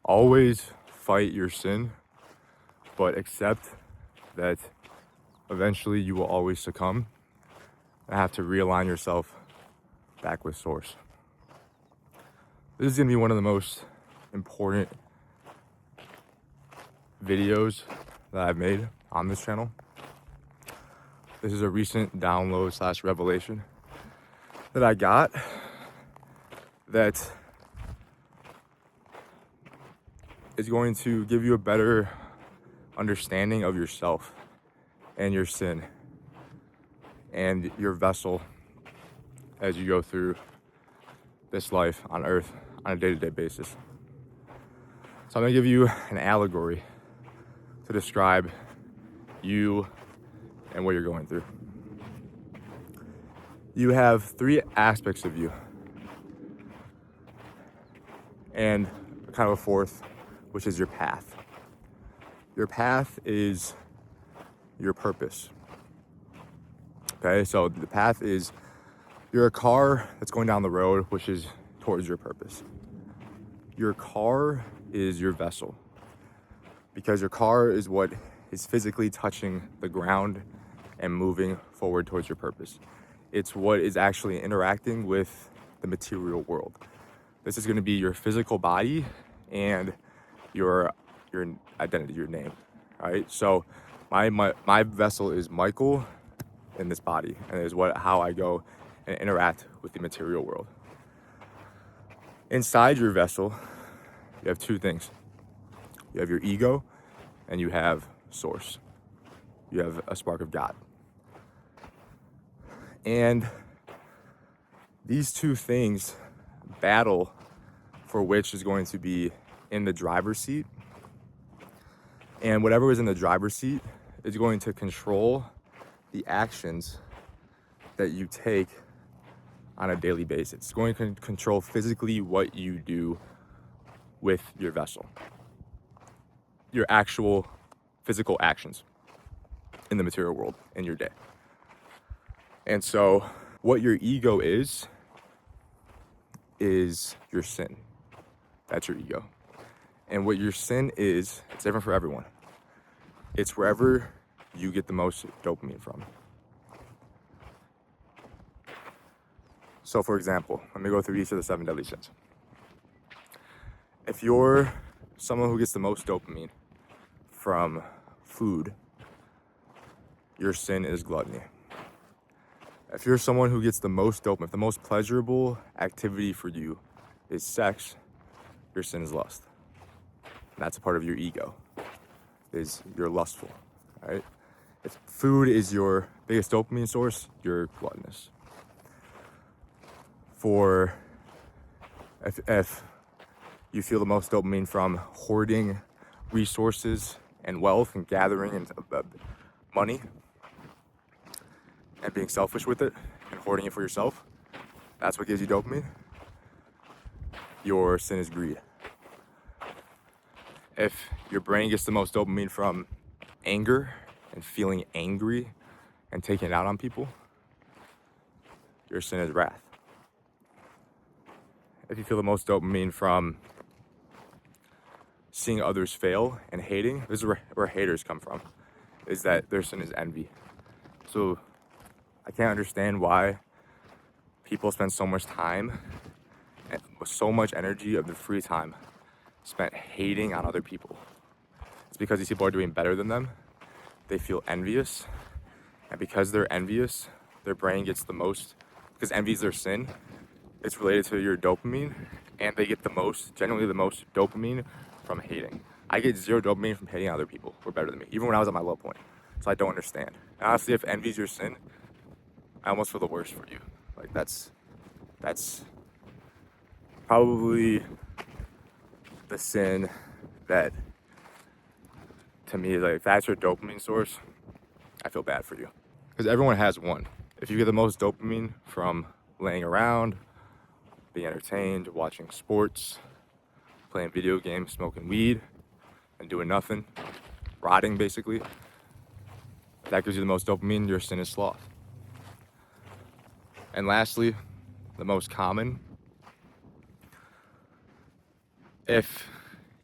Always fight your sin, but accept that eventually you will always succumb and have to realign yourself back with source. This is gonna be one of the most important videos that I've made on this channel. This is a recent download / revelation that I got that is going to give you a better understanding of yourself and your sin and your vessel as you go through this life on earth on a day-to-day basis. So I'm gonna give you an allegory to describe you and what you're going through. You have 3 aspects of you and kind of a 4th, which is your path. Your path is your purpose. Okay, so the path is, you're a car that's going down the road, which is towards your purpose. Your car is your vessel, because your car is what is physically touching the ground and moving forward towards your purpose. It's what is actually interacting with the material world. This is going to be your physical body and your identity, your name, right? So my vessel is Michael in this body, and it is how I go and interact with the material world. Inside your vessel, you have 2 things. You have your ego and you have source. You have a spark of God. And these 2 things battle for which is going to be in the driver's seat. And whatever is in the driver's seat is going to control the actions that you take on a daily basis. It's going to control physically what you do with your vessel. Your actual physical actions in the material world in your day. And so what your ego is your sin. That's your ego. And what your sin is, it's different for everyone. It's wherever you get the most dopamine from. So for example, let me go through each of the 7 deadly sins. If you're someone who gets the most dopamine from food, your sin is gluttony. If you're someone who gets the most dopamine, if the most pleasurable activity for you is sex, your sin is lust. And that's a part of your ego, is you're lustful, right? If food is your biggest dopamine source, you're gluttonous. If you feel the most dopamine from hoarding resources and wealth and gathering and money and being selfish with it and hoarding it for yourself, that's what gives you dopamine, your sin is greed. If your brain gets the most dopamine from anger and feeling angry and taking it out on people, your sin is wrath. If you feel the most dopamine from seeing others fail and hating, this is where haters come from, is that their sin is envy. So I can't understand why people spend so much time and so much energy of their free time spent hating on other people. It's because these people are doing better than them. They feel envious, and because they're envious, their brain gets the most, because envy is their sin, it's related to your dopamine, and they get generally the most dopamine from hating. I get 0 dopamine from hating other people who are better than me, even when I was at my low point. So I don't understand. And honestly, if envy is your sin, I almost feel the worst for you. Like that's probably the sin that, to me, like, if that's your dopamine source, I feel bad for you. Because everyone has one. If you get the most dopamine from laying around, being entertained, watching sports, playing video games, smoking weed, and doing nothing, rotting basically, if that gives you the most dopamine, your sin is sloth. And lastly, the most common, if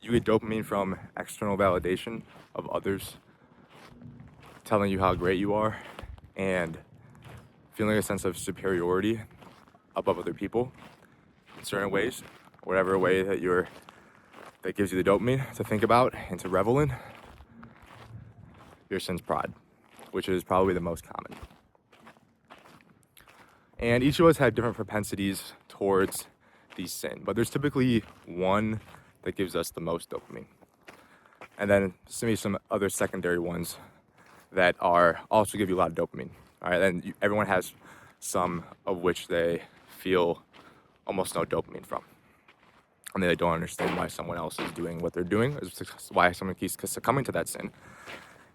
You get dopamine from external validation of others telling you how great you are and feeling a sense of superiority above other people in certain ways, whatever way that gives you the dopamine to think about and to revel in. Your sin's pride, which is probably the most common. And each of us have different propensities towards these sin, but there's typically one that gives us the most dopamine. And then some other secondary ones that are also give you a lot of dopamine. All right, and everyone has some of which they feel almost no dopamine from. And they don't understand why someone else is doing what they're doing, why someone keeps succumbing to that sin.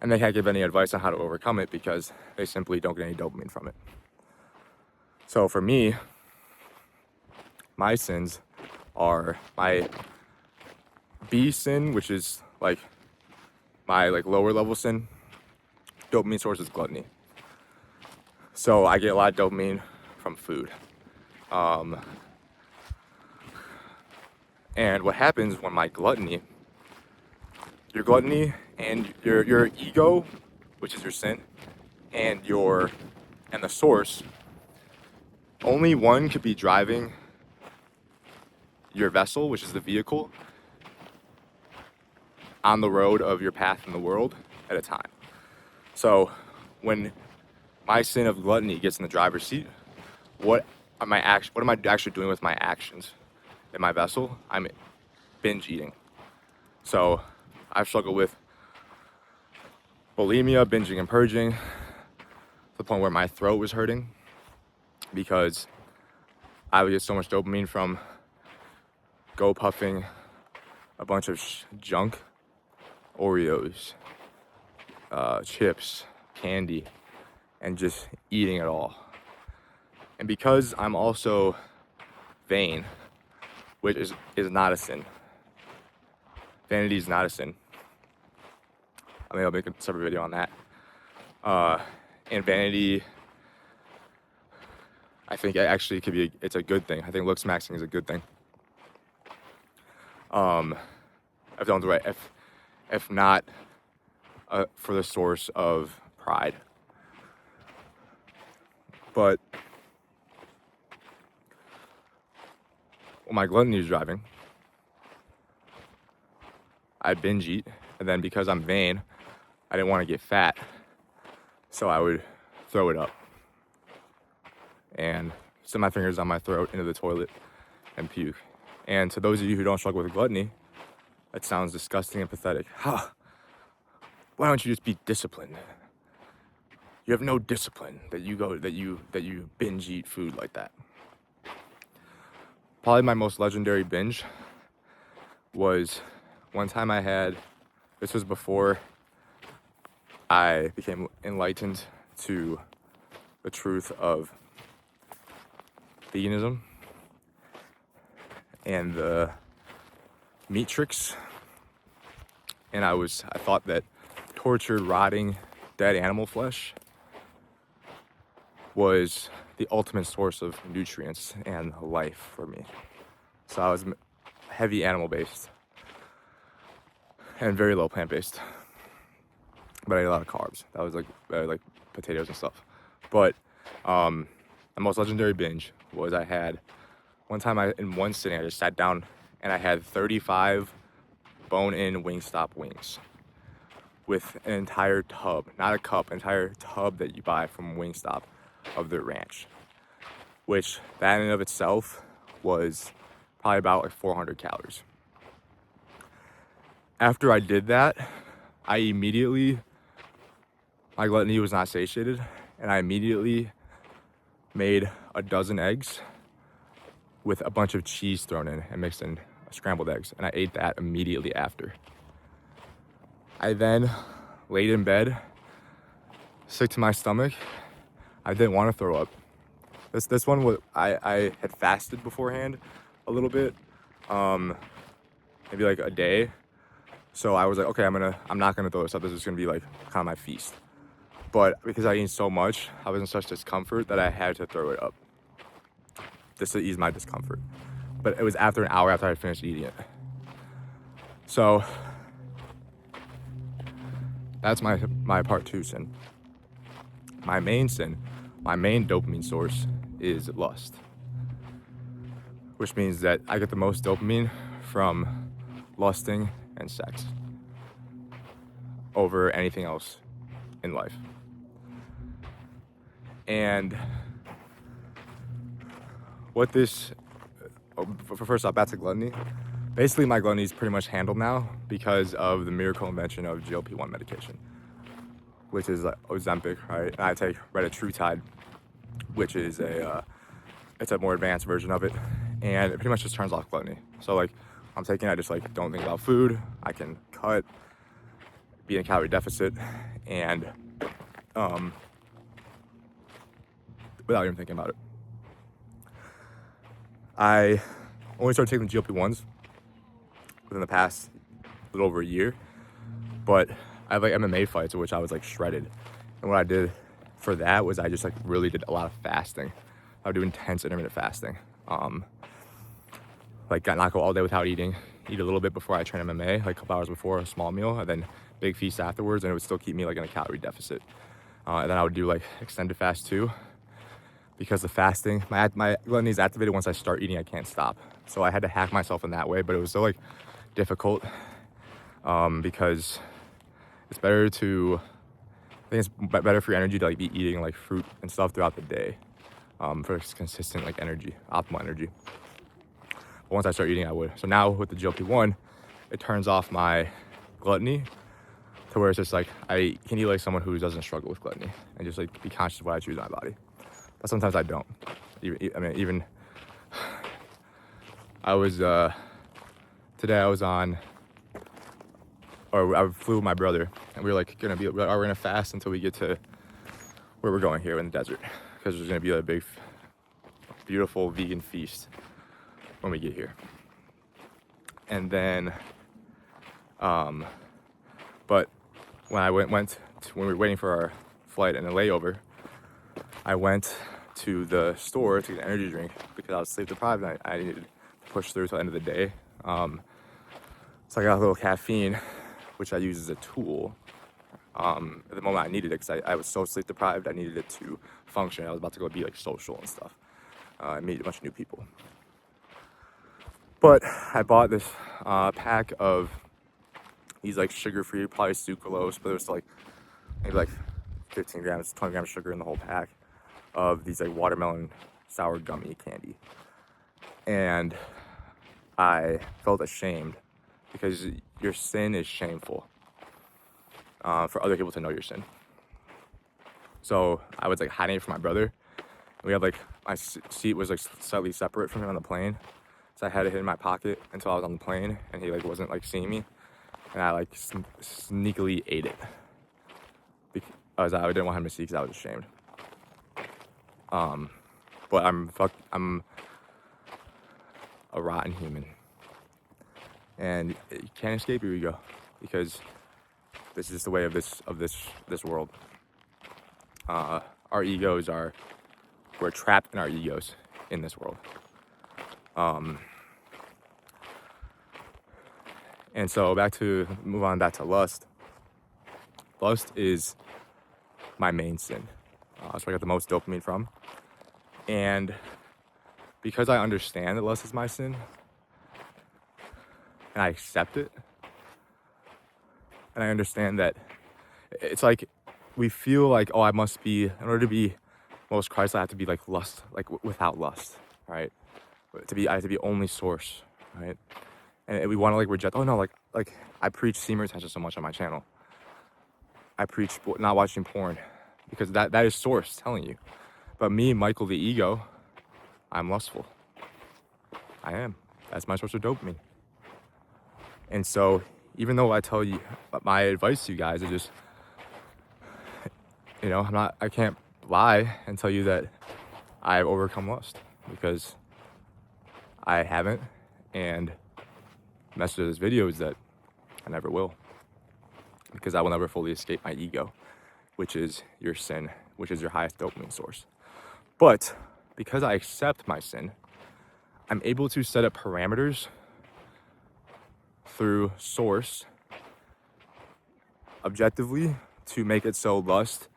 And they can't give any advice on how to overcome it because they simply don't get any dopamine from it. So for me, my sins are my B sin, which is like my lower level sin. Dopamine source is gluttony. So I get a lot of dopamine from food. And what happens when your gluttony and your ego, which is your sin, and the source, only one could be driving your vessel, which is the vehicle, on the road of your path in the world at a time. So when my sin of gluttony gets in the driver's seat, what am I actually doing with my actions in my vessel? I'm binge eating. So I've struggled with bulimia, binging and purging, to the point where my throat was hurting because I would get so much dopamine from go puffing a bunch of junk, Oreos, chips, candy, and just eating it all. And because I'm also vain, which is not a sin. Vanity is not a sin. I mean, I'll make a separate video on that. And vanity, I think actually it's a good thing. I think looks maxing is a good thing. If done the right, if not for the source of pride. But when my gluttony is driving, I binge eat, and then because I'm vain, I didn't want to get fat, so I would throw it up and stick my fingers on my throat into the toilet and puke. And to those of you who don't struggle with gluttony, that sounds disgusting and pathetic. Why don't you just be disciplined? You have no discipline that you binge eat food like that. Probably my most legendary binge was one time this was before I became enlightened to the truth of veganism and the meat tricks. And I thought that tortured, rotting, dead animal flesh was the ultimate source of nutrients and life for me. So I was heavy animal-based and very low plant-based. But I ate a lot of carbs. That was like potatoes and stuff. But the most legendary binge was I had one time in one sitting, I just sat down and I had 35 bone-in Wingstop wings with an entire tub, not a cup, entire tub that you buy from Wingstop of their ranch, which that in and of itself was probably about 400 calories. After I did that, my gluttony was not satiated, and I immediately made a dozen eggs with a bunch of cheese thrown in and mixed in scrambled eggs, and I ate that immediately after. I then laid in bed, sick to my stomach. I didn't want to throw up. This one was I had fasted beforehand a little bit, maybe like a day. So I was like, okay, I'm not gonna throw this up. This is gonna be like kind of my feast. But because I ate so much, I was in such discomfort that I had to throw it up just to ease my discomfort. But it was after an hour after I had finished eating it. So that's my part 2 sin. My main sin, my main dopamine source is lust, which means that I get the most dopamine from lusting and sex over anything else in life. And what this, first off, back to gluttony. Basically, my gluttony is pretty much handled now because of the miracle invention of GLP-1 medication, which is Ozempic, right? And I take retatrutide, which is it's a more advanced version of it, and it pretty much just turns off gluttony. So like, I'm taking it, I just like don't think about food. I can cut, be in a calorie deficit, and without even thinking about it. I only started taking the GLP-1s within the past little over a year, but I have like MMA fights in which I was like shredded, and what I did for that was I just like really did a lot of fasting. I would do intense intermittent fasting. Like not go all day without eating, eat a little bit before I train MMA, like a couple hours before, a small meal, and then big feast afterwards, and it would still keep me like in a calorie deficit. And then I would do like extended fast too, because the fasting, my gluttony is activated once I start eating, I can't stop. So I had to hack myself in that way, but it was still like difficult because it's better to, I think it's better for your energy to like be eating like fruit and stuff throughout the day for consistent like energy, optimal energy. But once I start eating, I would. So now with the GLP-1, it turns off my gluttony to where it's just like I can eat like someone who doesn't struggle with gluttony and just like be conscious of what I choose in my body. But sometimes I don't. Even I was today I was on, or I flew with my brother, and we were like we're gonna fast until we get to where we're going here in the desert, because there's gonna be a big, beautiful vegan feast when we get here. And then, but when I when we were waiting for our flight and a layover, I went to the store to get an energy drink because I was sleep deprived and I needed to push through till the end of the day. So I got a little caffeine, which I use as a tool. At the moment I needed it because I was so sleep deprived, I needed it to function. I was about to go be like social and stuff. I meet a bunch of new people. But I bought this pack of these like sugar-free, probably sucralose, but it was like maybe like 15 grams, 20 grams of sugar in the whole pack of these like watermelon sour gummy candy. And I felt ashamed because your sin is shameful for other people to know your sin. So I was like hiding it from my brother. We had like, my seat was like slightly separate from him on the plane. So I had it in my pocket until I was on the plane, and he like wasn't like seeing me. And I like sneakily ate it because I didn't want him to see because I was ashamed. But I'm a rotten human, and you can't escape your ego because this is just the way of this world. Our egos we're trapped in our egos in this world. And so move on back to lust. Lust is my main sin. That's where I got the most dopamine from. And because I understand that lust is my sin, and I accept it, and I understand that it's like we feel like, oh, I must be, in order to be most Christ, I have to be like lust, like without lust, right? I have to be only source, right? And we want to like reject, oh no, like I preach semen retention so much on my channel. I preach not watching porn because that is source telling you. But me, Michael the ego, I'm lustful. I am. That's my source of dopamine. And so even though I tell you, my advice to you guys is just, I can't lie and tell you that I've overcome lust, because I haven't, and the message of this video is that I never will, because I will never fully escape my ego, which is your sin, which is your highest dopamine source. But because I accept my sin, I'm able to set up parameters through source objectively to make it so lust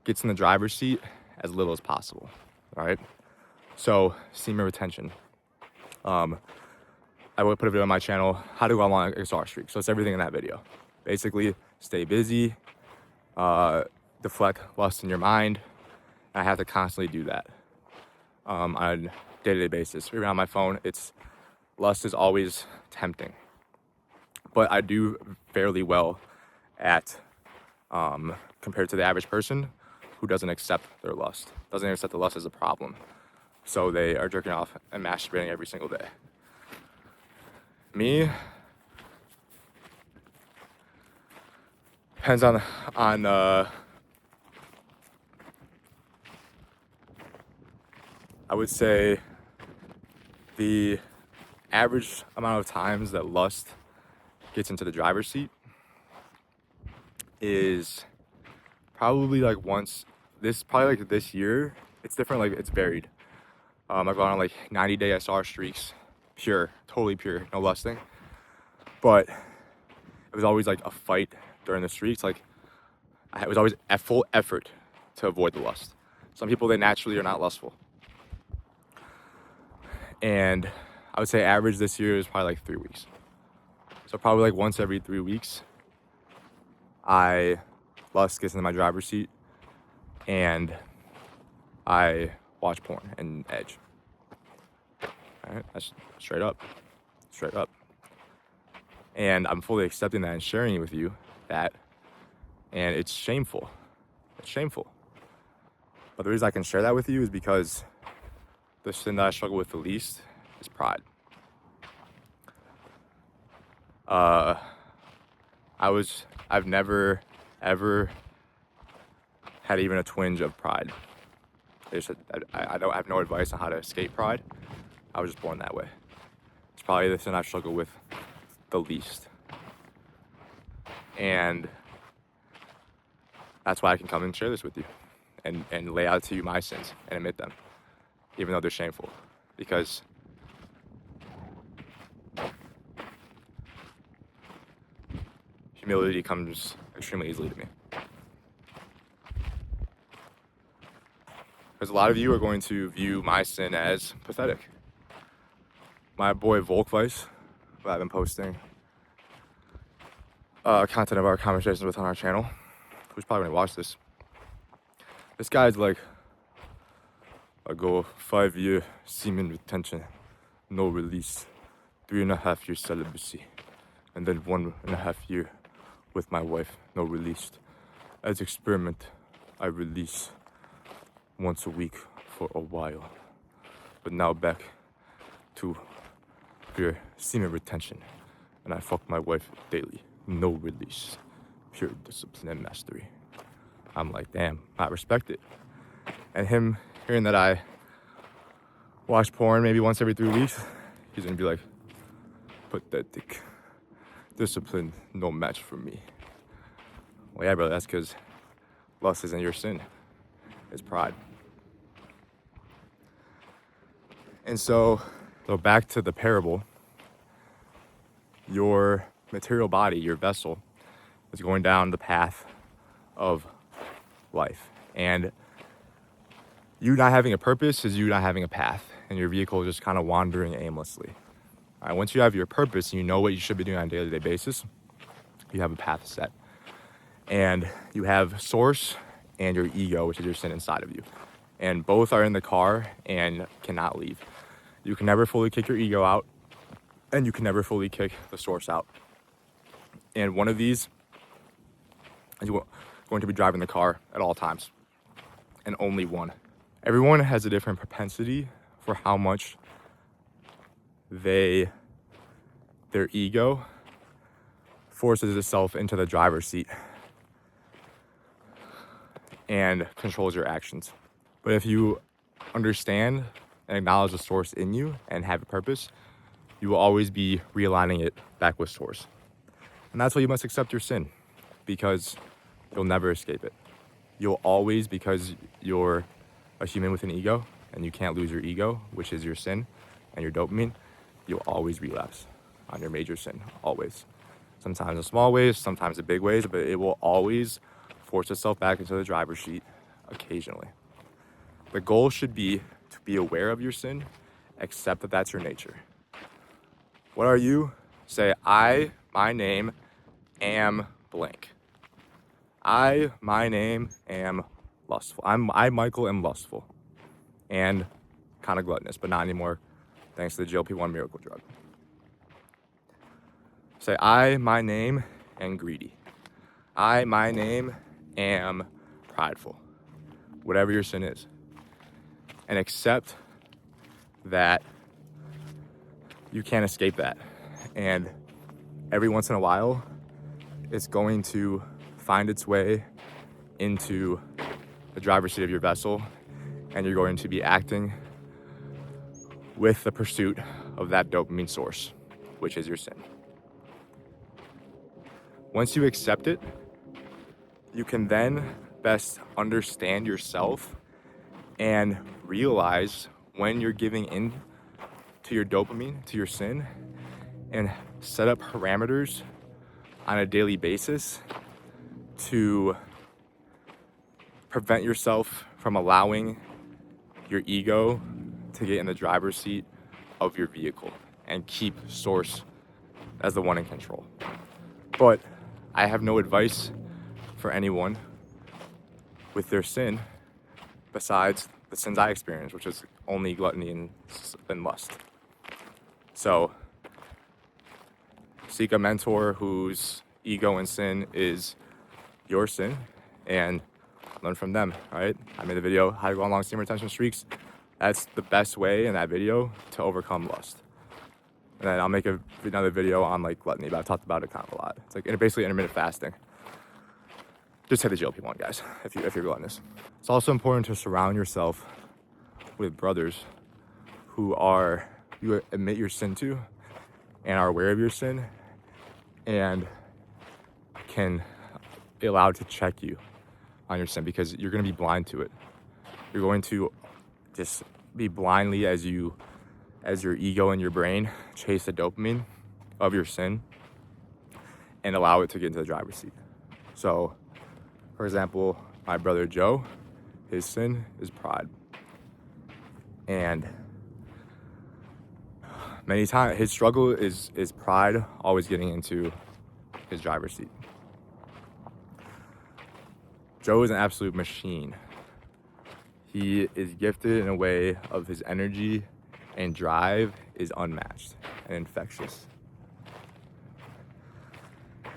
gets in the driver's seat as little as possible. All right. So semen retention. I would put a video on my channel, how to go on an XR streak. So it's everything in that video. Basically, stay busy, deflect lust in your mind. I have to constantly do that on a day-to-day basis. Around my phone, lust is always tempting. But I do fairly well at, compared to the average person who doesn't accept their lust, doesn't accept the lust as a problem. So they are jerking off and masturbating every single day. Me, depends on I would say the average amount of times that lust gets into the driver's seat is probably like once, probably like this year. It's different, like it's varied. I've gone on like 90-day SR streaks, pure, totally pure, no lusting. But it was always like a fight during the streaks. Like it was always a full effort to avoid the lust. Some people, they naturally are not lustful. And I would say average this year is probably like 3 weeks. So probably like once every 3 weeks, lust gets into my driver's seat and I watch porn and edge. All right, that's straight up. And I'm fully accepting that and sharing it with you that, and it's shameful. But the reason I can share that with you is because the sin that I struggle with the least is pride. I've never, ever had even a twinge of pride. I don't have no advice on how to escape pride. I was just born that way. It's probably the sin I struggle with the least. And that's why I can come and share this with you and lay out to you my sins and admit them, even though they're shameful. Because humility comes extremely easily to me. Because a lot of you are going to view my sin as pathetic. My boy Volkvice, who I've been posting content of our conversations with on our channel, who's probably gonna watch this. This guy's like, I go 5-year semen retention, no release, 3.5 year celibacy, and then 1.5 year with my wife, no release. As experiment, I release once a week for a while, but now back to pure semen retention, and I fuck my wife daily, no release, pure discipline and mastery. I'm like, damn, I respect it. And him hearing that I watch porn maybe once every 3 weeks, he's gonna be like, pathetic, discipline, no match for me. Well, yeah, brother, that's because lust isn't your sin, it's pride. And so back to the parable, your material body, your vessel, is going down the path of life. And you not having a purpose is you not having a path, and your vehicle is just kind of wandering aimlessly. All right, once you have your purpose and you know what you should be doing on a day-to-day basis, you have a path set. And you have source and your ego, which is your sin inside of you. And both are in the car and cannot leave. You can never fully kick your ego out, and you can never fully kick the source out. And one of these is going to be driving the car at all times, and only one. Everyone has a different propensity for how much their ego forces itself into the driver's seat and controls your actions. But if you understand and acknowledge the source in you and have a purpose, you will always be realigning it back with source. And that's why you must accept your sin, because you'll never escape it. You'll always, because you're a human with an ego and you can't lose your ego, which is your sin and your dopamine, you'll always relapse. on your major sin, always. Sometimes in small ways, sometimes in big ways, but it will always force itself back into the driver's seat occasionally. The goal should be to be aware of your sin, accept that that's your nature. What are you? Say, my name, am blank. My name, am lustful. I, Michael, am lustful and kind of gluttonous, but not anymore, thanks to the GLP-1 miracle drug. Say, my name, am greedy. My name, am prideful. Whatever your sin is. And accept that you can't escape that. And every once in a while, it's going to find its way into the driver's seat of your vessel, and you're going to be acting with the pursuit of that dopamine source, which is your sin. Once you accept it, you can then best understand yourself and realize when you're giving in to your dopamine, to your sin, and set up parameters on a daily basis to prevent yourself from allowing your ego to get in the driver's seat of your vehicle and keep source as the one in control. But I have no advice for anyone with their sin besides the sins I experienced, which is only gluttony and lust. So seek a mentor whose ego and sin is your sin and learn from them, right? I made a video, how to go on long steam retention streaks. That's the best way in that video to overcome lust. And then I'll make another video on like gluttony, but I've talked about it kind of a lot. It's like basically intermittent fasting. Just take the GLP-1, guys, if you're gluttonous. It's also important to surround yourself with brothers who you admit your sin to and are aware of your sin and can be allowed to check you on your sin, because you're going to be blind to it. You're going to just be blindly as your ego and your brain chase the dopamine of your sin and allow it to get into the driver's seat. So, for example, my brother Joe, his sin is pride. And many times his struggle is pride always getting into his driver's seat. Joe is an absolute machine. He is gifted in a way of his energy and drive is unmatched and infectious.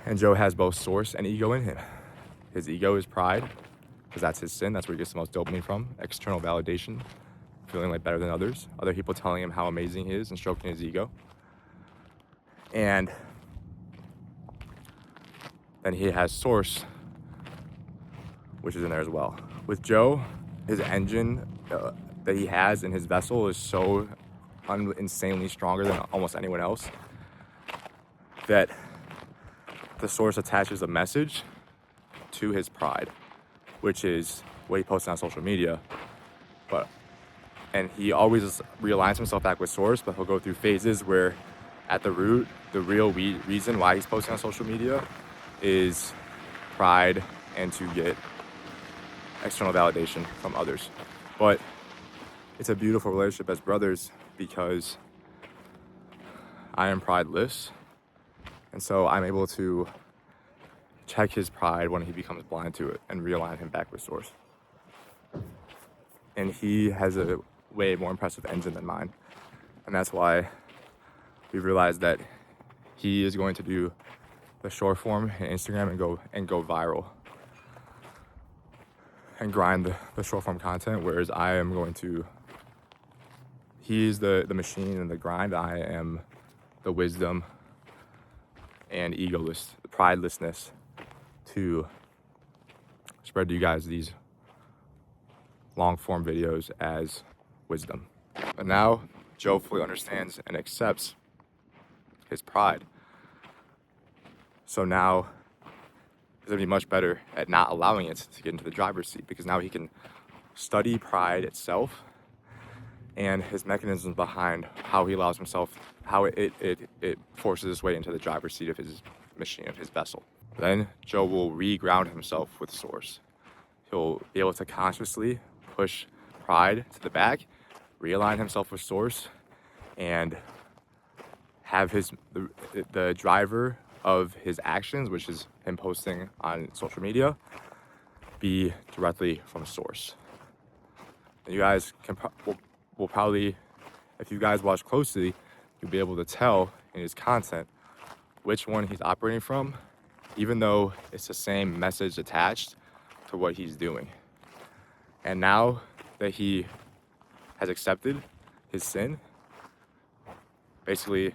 And Joe has both source and ego in him. His ego is pride, because that's his sin. That's where he gets the most dopamine from. External validation, feeling like better than others. Other people telling him how amazing he is and stroking his ego. And then he has source, which is in there as well. With Joe, his engine that he has in his vessel is so insanely stronger than almost anyone else that the source attaches a message to his pride, which is what he posts on social media. And he always realigns himself back with source, but he'll go through phases where at the root, the real reason why he's posting on social media is pride and to get external validation from others. But it's a beautiful relationship as brothers because I am prideless, and so I'm able to check his pride when he becomes blind to it and realign him back with source. And he has a way more impressive engine than mine, and that's why we've realized that he is going to do the short form in Instagram and go viral and grind the short form content, whereas I am going to, he's the machine and the grind, I am the wisdom and pridelessness to spread to you guys these long form videos as wisdom. But now Joe fully understands and accepts his pride. So now he's gonna be much better at not allowing it to get into the driver's seat, because now he can study pride itself and his mechanisms behind how he allows himself, how it forces his way into the driver's seat of his machine, of his vessel. Then Joe will re-ground himself with source. He'll be able to consciously push pride to the back, realign himself with source, and have the driver of his actions, which is him posting on social media, be directly from source. And you guys will probably, if you guys watch closely, you'll be able to tell in his content which one he's operating from, even though it's the same message attached to what he's doing. And now that he has accepted his sin, basically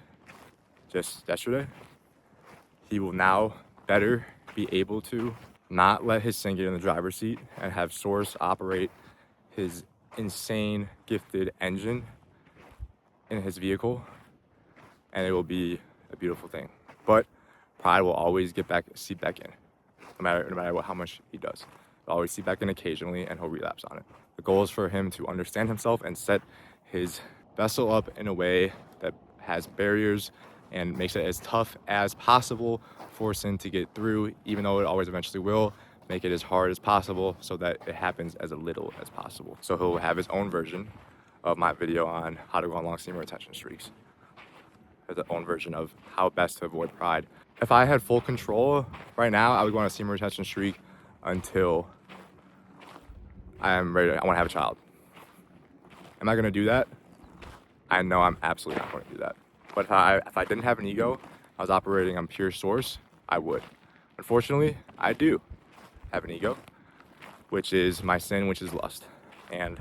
just yesterday, he will now better be able to not let his sin get in the driver's seat and have source operate his insane gifted engine in his vehicle, and it will be a beautiful thing. But pride will always seep back in, no matter how much he does. He'll always seep back in occasionally, and he'll relapse on it. The goal is for him to understand himself and set his vessel up in a way that has barriers and makes it as tough as possible for sin to get through, even though it always eventually will. Make it as hard as possible so that it happens as little as possible. So he'll have his own version of my video on how to go on long semen retention streaks. His own version of how best to avoid pride. If I had full control right now, I would go on a semen retention streak until I'm ready. I want to have a child. Am I going to do that? I know I'm absolutely not going to do that. But if I didn't have an ego, I was operating on pure source, I would. Unfortunately, I do have an ego, which is my sin, which is lust. And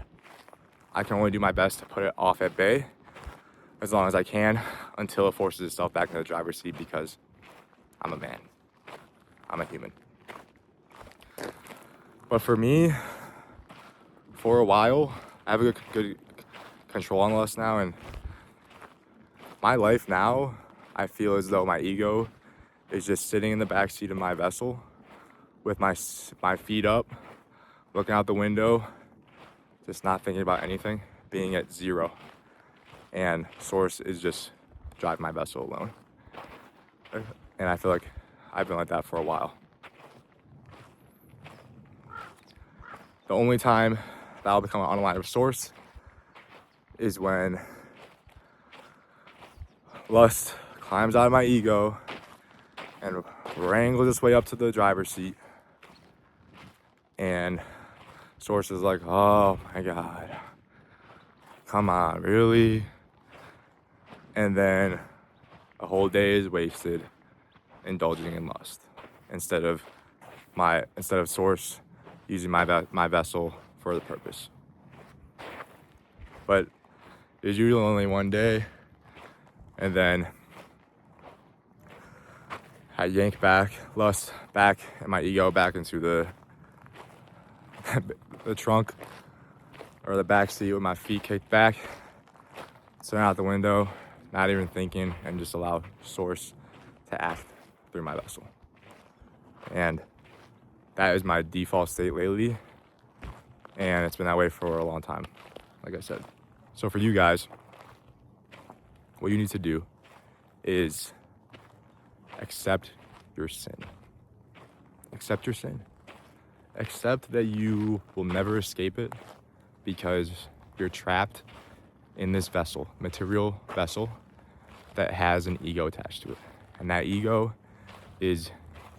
I can only do my best to put it off at bay as long as I can until it forces itself back into the driver's seat, because I'm a man. I'm a human. But for me, for a while, I have a good control on lust now, and my life now, I feel as though my ego is just sitting in the back seat of my vessel with my feet up, looking out the window, just not thinking about anything, being at zero. And source is just drive my vessel alone. And I feel like I've been like that for a while. The only time that I'll become on a line of source is when lust climbs out of my ego and wrangles its way up to the driver's seat, and source is like, oh my God, come on, really? And then a whole day is wasted indulging in lust instead of source using my vessel for the purpose. But there's usually only one day, and then I yank lust back, and my ego back into the trunk or the back seat with my feet kicked back, staring out the window, not even thinking, and just allow source to act through my vessel. And that is my default state lately, and it's been that way for a long time, like I said. So for you guys, what you need to do is accept your sin. Accept your sin. Accept that you will never escape it because you're trapped in this vessel, material vessel, that has an ego attached to it. And that ego is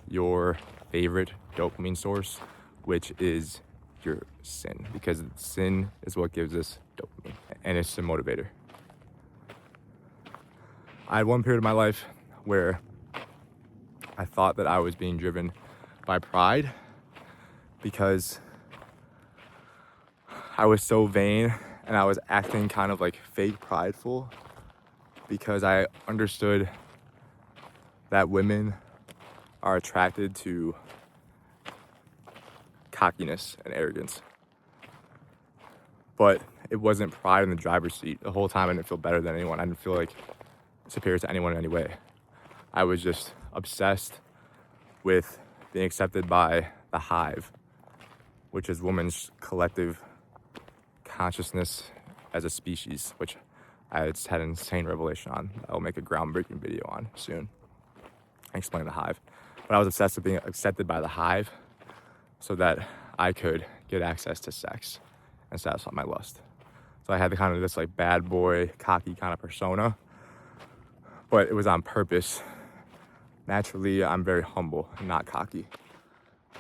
your favorite dopamine source, which is your sin, because sin is what gives us dopamine, and it's the motivator. I had one period of my life where I thought that I was being driven by pride because I was so vain and I was acting kind of like fake prideful, because I understood that women are attracted to cockiness and arrogance. But it wasn't pride in the driver's seat. The whole time I didn't feel better than anyone. I didn't feel like superior to anyone in any way. I was just obsessed with being accepted by the hive, which is women's collective consciousness as a species, which I just had an insane revelation on. I'll make a groundbreaking video on soon. I explain the hive. But I was obsessed with being accepted by the hive so that I could get access to sex and satisfy my lust. So I had the kind of this like bad boy, cocky kind of persona, but it was on purpose. Naturally, I'm very humble and not cocky.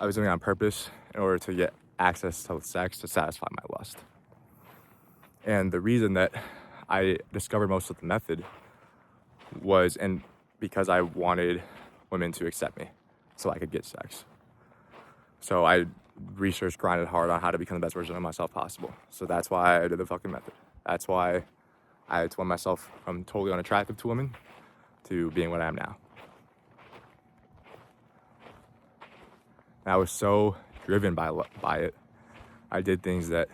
I was doing it on purpose in order to get access to sex to satisfy my lust. And the reason that I discovered most of the method was because I wanted women to accept me so I could get sex. So I researched, grinded hard on how to become the best version of myself possible. So that's why I did the fucking method. That's why I went myself from totally unattractive to women to being what I am now. And I was so driven by it. I did things that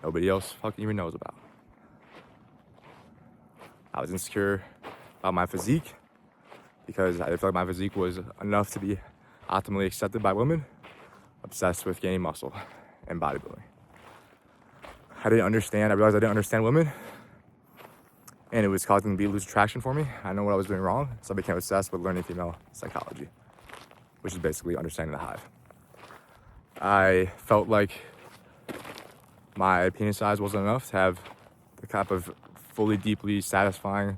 nobody else fucking even knows about. I was insecure about my physique because I felt like my physique was enough to be optimally accepted by women. Obsessed with gaining muscle and bodybuilding. I realized I didn't understand women, and it was causing me to lose attraction for me. I know what I was doing wrong, so I became obsessed with learning female psychology, which is basically understanding the hive. I felt like my penis size wasn't enough to have the type of fully, deeply satisfying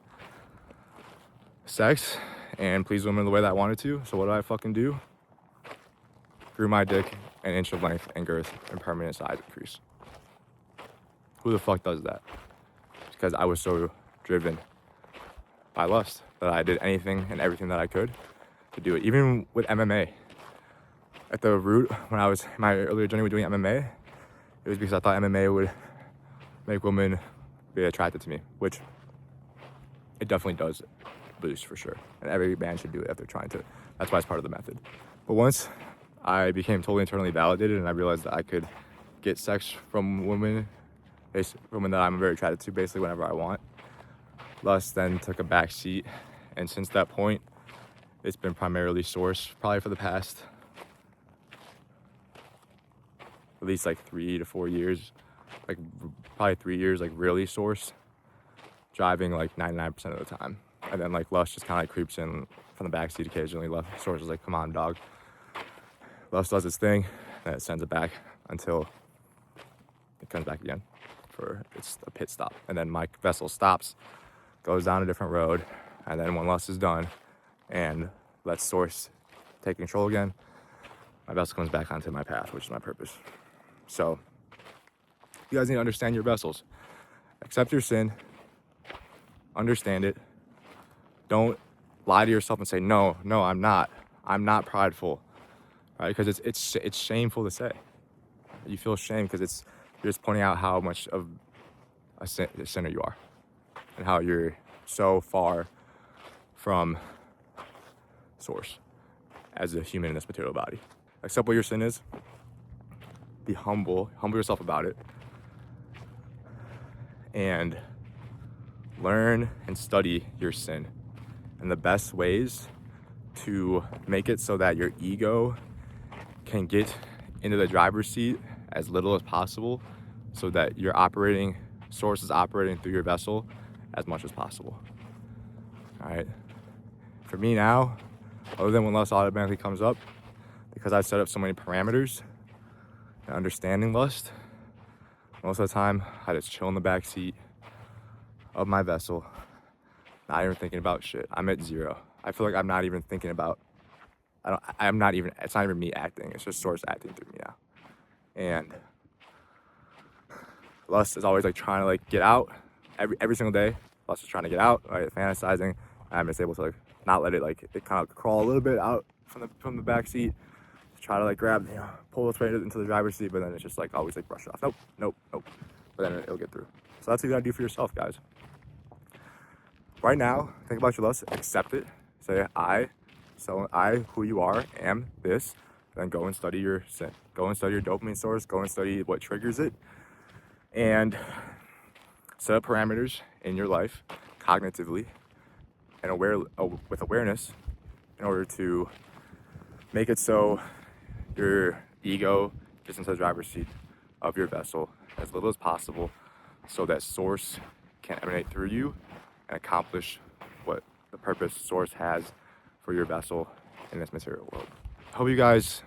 sex and please women the way that I wanted to. So what did I fucking do? Grew my dick an inch of length and girth and permanent size increase. Who the fuck does that? Because I was so driven by lust that I did anything and everything that I could to do it. Even with MMA. At the root, when I was in my earlier journey with doing MMA, it was because I thought MMA would make women be attracted to me, which it definitely does boost for sure. And every man should do it if they're trying to. That's why it's part of the method. But once I became totally internally validated and I realized that I could get sex from women that I'm very attracted to basically whenever I want, lust then took a back seat. And since that point, it's been primarily source, probably for the past at least like 3 to 4 years, like probably 3 years, like really source, driving like 99% of the time. And then like lust just kind of like creeps in from the backseat occasionally. Source is like, come on, dog. Lust does its thing, and it sends it back until it comes back again for it's a pit stop. And then my vessel stops, goes down a different road, and then when lust is done and lets source take control again, my vessel comes back onto my path, which is my purpose. So you guys need to understand your vessels. Accept your sin. Understand it. Don't lie to yourself and say, no, I'm not. I'm not prideful. Right? Because it's shameful to say. You feel shame because you're just pointing out how much of a sinner you are and how you're so far from source as a human in this material body. Accept what your sin is. Be humble yourself about it, and learn and study your sin. And the best ways to make it so that your ego can get into the driver's seat as little as possible so that your source is operating through your vessel as much as possible. All right. For me now, other than when lust automatically comes up, because I've set up so many parameters and understanding lust, most of the time I just chill in the back seat of my vessel, not even thinking about shit. I'm at zero. I feel like I'm not even thinking about, it's not even me acting, it's just source acting through me now. And lust is always like trying to like get out every single day. Lust is trying to get out, right? Fantasizing. I'm just able to like not let it it kind of crawl a little bit out from the back seat, try to like grab, pull its way into the driver's seat, but then it's just like always like brush it off. Nope. But then it'll get through. So that's what you gotta do for yourself, guys. Right now, think about your lust, accept it. Say, I, who you are, am this. Then go and study your sin. Go and study your dopamine source. Go and study what triggers it. And set up parameters in your life, cognitively, and with awareness, in order to make it so your ego gets into the driver's seat of your vessel as little as possible, so that source can emanate through you and accomplish what the purpose source has for your vessel in this material world. I hope you guys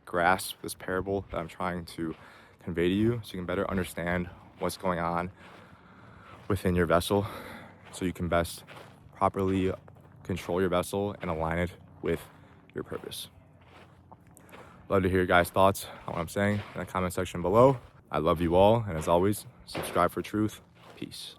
grasp this parable that I'm trying to convey to you so you can better understand what's going on within your vessel so you can best properly control your vessel and align it with your purpose. Love to hear your guys' thoughts on what I'm saying in the comment section below. I love you all, and as always, subscribe for truth. Peace.